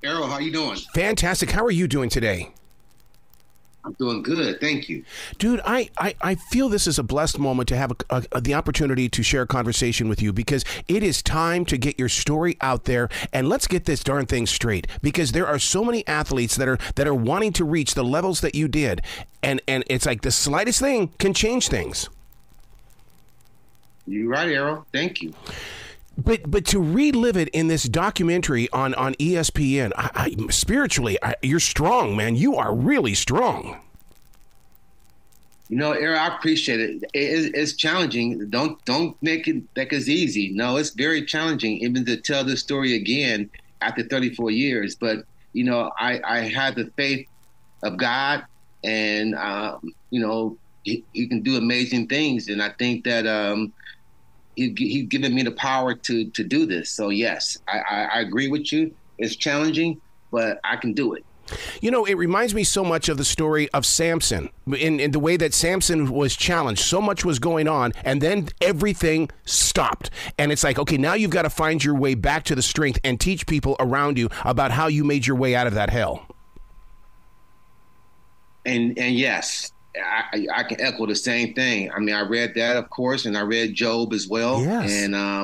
Errol, how you doing? Fantastic. How are you doing today? I'm doing good, thank you. Dude, I feel this is a blessed moment to have the opportunity to share a conversation with you, because it is time to get your story out there, and let's get this darn thing straight, because there are so many athletes that are wanting to reach the levels that you did, and it's like the slightest thing can change things. You're right, Errol. Thank you. But to relive it in this documentary on ESPN, spiritually, you're strong, man. You are really strong. You know, Errol, I appreciate it. It's challenging. Don't make it like it's easy. No, it's very challenging, even to tell this story again after 34 years. But, you know, I had the faith of God, and, you know, he can do amazing things. And I think that he's given me the power to do this. So, yes, I agree with you. It's challenging, but I can do it. You know, it reminds me so much of the story of Samson, in the way that Samson was challenged. So much was going on, and then everything stopped. And it's like, okay, now you've got to find your way back to the strength and teach people around you about how you made your way out of that hell. And yes, I can echo the same thing. I mean, I read that, of course, and I read Job as well. Yes. And I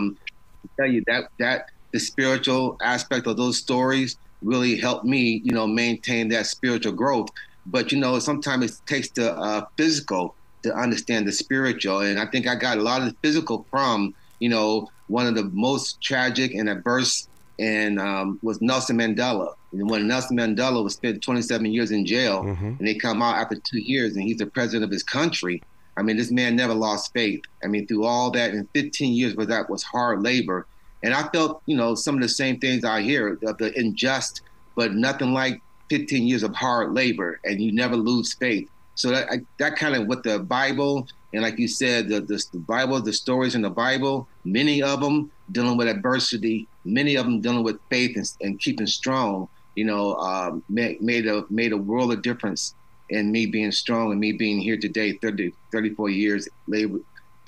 tell you that the spiritual aspect of those stories really helped me, you know, maintain that spiritual growth. But, you know, sometimes it takes the physical to understand the spiritual. And I think I got a lot of the physical from, you know, one of the most tragic and adverse was Nelson Mandela. And when Nelson Mandela was spent 27 years in jail, and they come out after 2 years, and he's the president of his country. I mean, this man never lost faith. I mean, through all that, and 15 years of that was hard labor. And I felt, you know, some of the same things I hear, the unjust, but nothing like 15 years of hard labor, and you never lose faith. So that kind of what the Bible, and like you said, the Bible, the stories in the Bible, many of them dealing with adversity, many of them dealing with faith and keeping strong, you know, made a world of difference in me being strong and me being here today, 34 years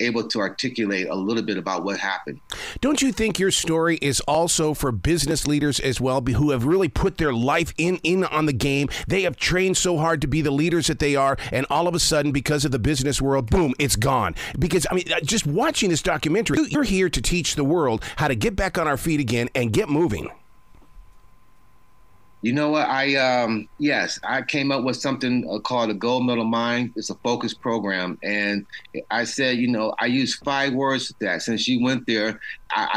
able to articulate a little bit about what happened. Don't you think your story is also for business leaders as well, who have really put their life in on the game? They have trained so hard to be the leaders that they are, and all of a sudden, because of the business world, boom, it's gone. Because, I mean, just watching this documentary, you're here to teach the world how to get back on our feet again and get moving. You know what? Yes, I came up with something called a Gold Medal Mind. It's a focus program. And I said, you know, I use 5 words for that. Since you went there,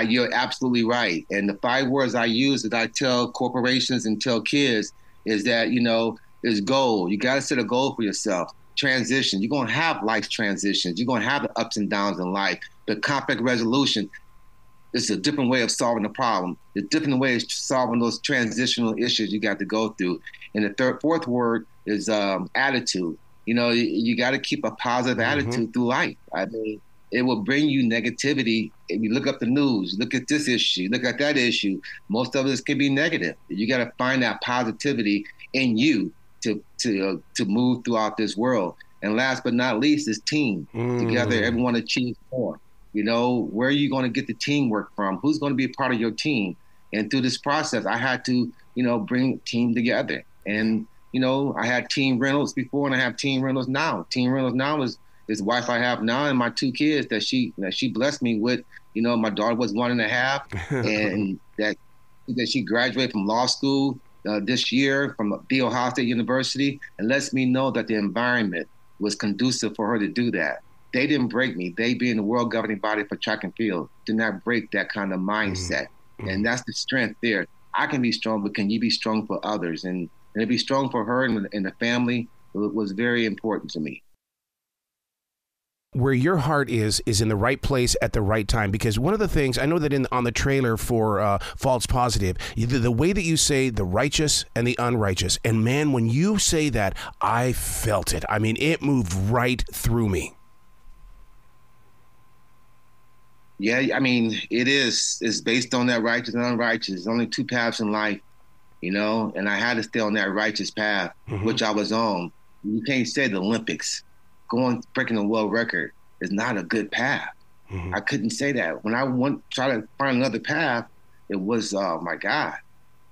you're absolutely right. And the 5 words I use that I tell corporations and tell kids is that, you know, is goal. You got to set a goal for yourself. Transition. You're going to have life transitions. You're going to have the ups and downs in life. The conflict resolution. It's a different way of solving the problem. A different way of solving those transitional issues you got to go through. And the fourth word is attitude. You know, you got to keep a positive attitude through life. I mean, it will bring you negativity. If you look up the news, look at this issue, look at that issue, most of this can be negative. You got to find that positivity in you to move throughout this world. And last but not least is team. Together, everyone achieves more. You know, where are you going to get the teamwork from? Who's going to be a part of your team? And through this process, I had to, you know, bring a team together. And, you know, I had Team Reynolds before, and I have Team Reynolds now. Team Reynolds now is the wife I have now, and my 2 kids that she blessed me with. You know, my daughter was 1.5, and that she graduated from law school this year from The Ohio State University, and lets me know that the environment was conducive for her to do that. They didn't break me. They, being the world governing body for track and field, did not break that kind of mindset. And that's the strength there. I can be strong, but can you be strong for others? And to be strong for her and the family was very important to me. Where your heart is in the right place at the right time. Because one of the things, I know that on the trailer for False Positive, the way that you say the righteous and the unrighteous, and man, when you say that, I felt it. I mean, it moved right through me. Yeah, I mean, it's based on that righteous and unrighteous. There's only 2 paths in life, you know, and I had to stay on that righteous path, which I was on. You can't say the Olympics, breaking the world record is not a good path. I couldn't say that. When I try to find another path, it was, oh my God,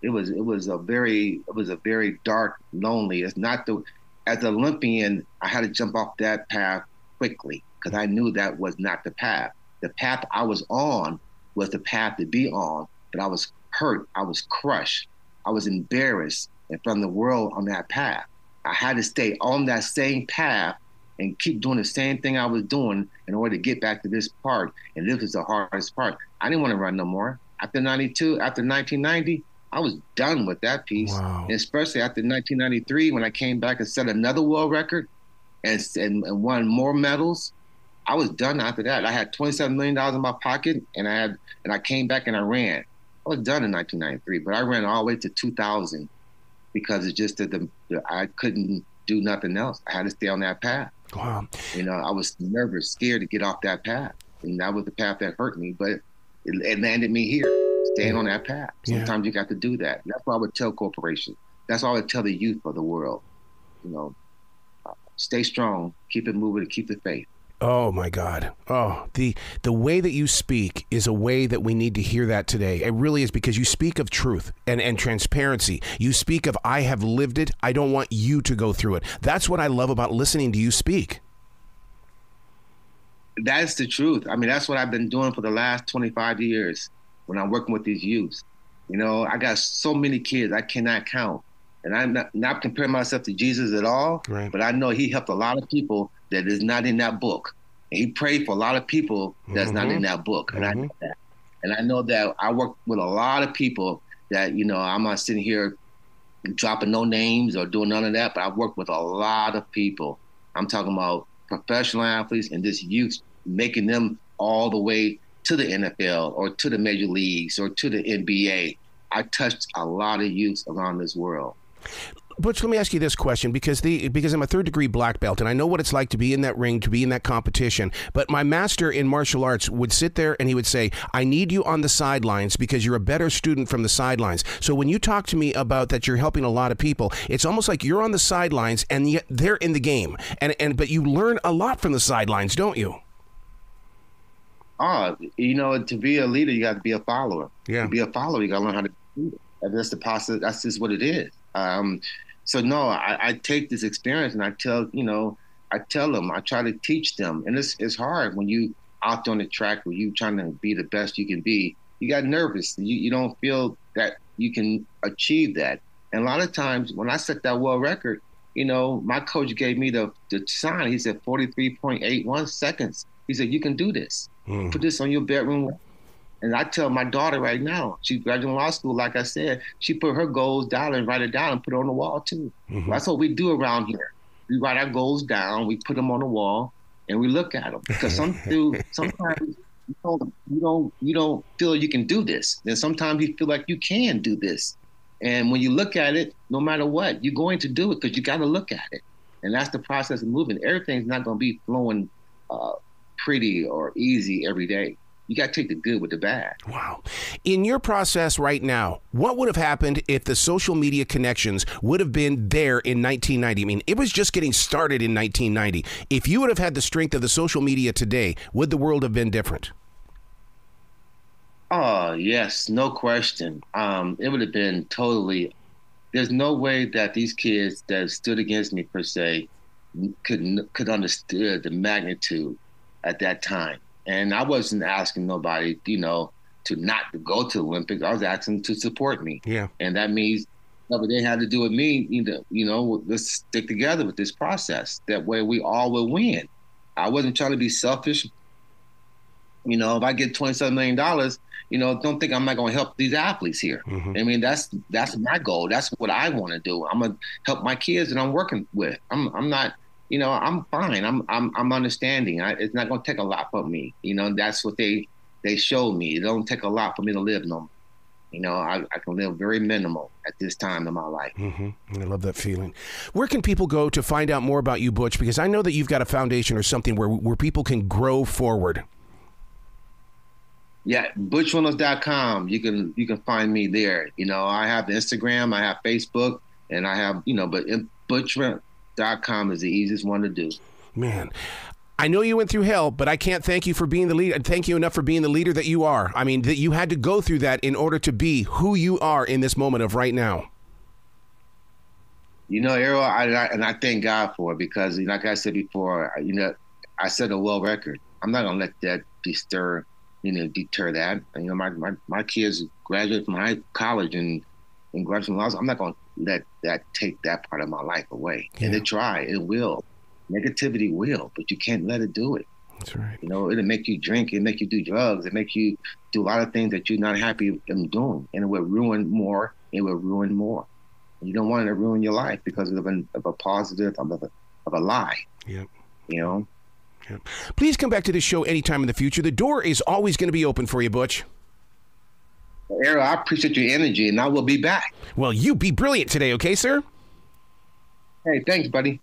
it was a very dark, lonely. It's not the As an Olympian, I had to jump off that path quickly because I knew that was not the path. The path I was on was the path to be on, but I was hurt. I was crushed. I was embarrassed in front of the world on that path. I had to stay on that same path and keep doing the same thing I was doing in order to get back to this part. And this was the hardest part. I didn't want to run no more. After 1990, I was done with that piece. Wow. And especially after 1993, when I came back and set another world record and won more medals, I was done after that. I had $27 million in my pocket, and I came back and I ran. I was done in 1993, but I ran all the way to 2000 because it's just that I couldn't do nothing else. I had to stay on that path. Wow. I was nervous, scared to get off that path. And that was the path that hurt me, but it landed me here, staying on that path. Sometimes you got to do that. That's what I would tell corporations. That's what I would tell the youth of the world. Stay strong, keep it moving, and keep the faith. Oh my God. Oh, the way that you speak is a way that we need to hear that today. It really is, because you speak of truth and transparency. You speak of, I have lived it. I don't want you to go through it. That's what I love about listening to you speak. That's the truth. I mean, that's what I've been doing for the last 25 years when I'm working with these youths. I got so many kids I cannot count. And I'm not comparing myself to Jesus at all, right, but I know he helped a lot of people that is not in that book. And he prayed for a lot of people that's not in that book. And I know that. And I know that I work with a lot of people that, I'm not sitting here dropping no names or doing none of that, but I work with a lot of people. I'm talking about professional athletes and just youth, making them all the way to the NFL or to the major leagues or to the NBA. I touched a lot of youth around this world. Butch, let me ask you this question, because I'm a third-degree black belt, and I know what it's like to be in that ring, to be in that competition. But my master in martial arts would sit there and he would say, I need you on the sidelines because you're a better student from the sidelines. So when you talk to me about that you're helping a lot of people, it's almost like you're on the sidelines and yet they're in the game. But you learn a lot from the sidelines, don't you? To be a leader, you got to be a follower. Yeah. To be a follower, you got to learn how to do it. That's the process. That's just what it is. I take this experience and I tell them, I try to teach them. And it's hard when you out on the track where you trying to be the best you can be. You got nervous. You don't feel that you can achieve that. And a lot of times when I set that world record, my coach gave me the sign. He said 43.81 seconds. He said, you can do this. Put this on your bedroom. And I tell my daughter right now, she graduated law school, like I said, she put her goals down and write it down and put it on the wall too. That's what we do around here. We write our goals down, we put them on the wall, and we look at them. Because sometimes you don't feel you can do this. Then sometimes you feel like you can do this. And when you look at it, no matter what, you're going to do it because you got to look at it. And that's the process of moving. Everything's not going to be flowing pretty or easy every day. You got to take the good with the bad. Wow. In your process right now, what would have happened if the social media connections would have been there in 1990? I mean, it was just getting started in 1990. If you would have had the strength of the social media today, would the world have been different? Oh, yes, no question. It would have been totally. There's no way that these kids that stood against me, per se, could understand the magnitude at that time. And I wasn't asking nobody, to not to go to the Olympics. I was asking them to support me. Yeah. And that means whatever they had to do with me, let's stick together with this process. That way we all will win. I wasn't trying to be selfish. If I get $27 million, don't think I'm not going to help these athletes here. I mean, that's my goal. That's what I want to do. I'm going to help my kids that I'm working with. I'm not. I'm fine. I'm understanding. It's not going to take a lot from me. That's what they showed me. It don't take a lot for me to live no more. I can live very minimal at this time in my life. I love that feeling. Where can people go to find out more about you, Butch? Because I know that you've got a foundation or something where people can grow forward. Yeah, ButchReynolds.com. You can find me there. I have Instagram, I have Facebook, and I have, but ButchReynolds.com is the easiest one to do. Man, I know you went through hell, but I can't thank you for being the leader. Thank you enough for being the leader that you are. I mean, that you had to go through that in order to be who you are in this moment of right now. You know, Errol, I thank God for it because, like I said before, I set a world record. I'm not gonna let that deter that. And, my kids graduate from college and graduate from law school. I'm not gonna let that take that part of my life away. Yeah. And it will. Negativity will, but you can't let it do it. That's right. It'll make you drink, it'll make you do drugs, it'll make you do a lot of things that you're not happy in doing, and it will ruin more. You don't want it to ruin your life because of a positive, of a lie. Yep. Yep. Please come back to this show anytime in the future. The door is always going to be open for you, Butch. Errol, I appreciate your energy, and I will be back. Well, you be brilliant today, okay, sir? Hey, thanks, buddy.